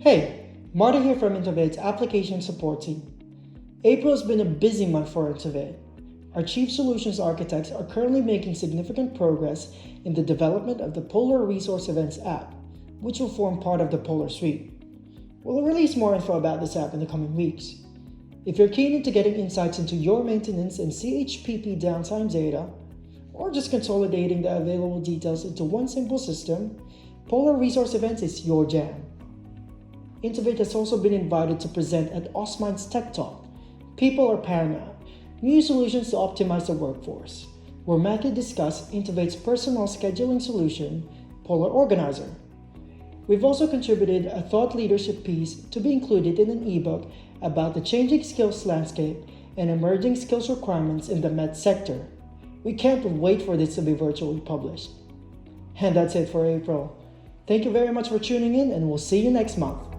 Hey, Marty here from Intov8's application support team. April has been a busy month for Intov8. Our chief solutions architects are currently making significant progress in the development of the POLR Resource Events app, which will form part of the POLR suite. We'll release more info about this app in the coming weeks. If you're keen into getting insights into your maintenance and CHPP downtime data, or just consolidating the available details into one simple system, POLR Resource Events is your jam. Intov8 has also been invited to present at Austmine's Tech Talk, People are Paramount, New Solutions to Optimize the Workforce, where Matt will discuss Intov8's personal scheduling solution, POLR Organiser. We've also contributed a thought leadership piece to be included in an eBook about the changing skills landscape and emerging skills requirements in the med sector. We can't wait for this to be virtually published. And that's it for April. Thank you very much for tuning in, and we'll see you next month.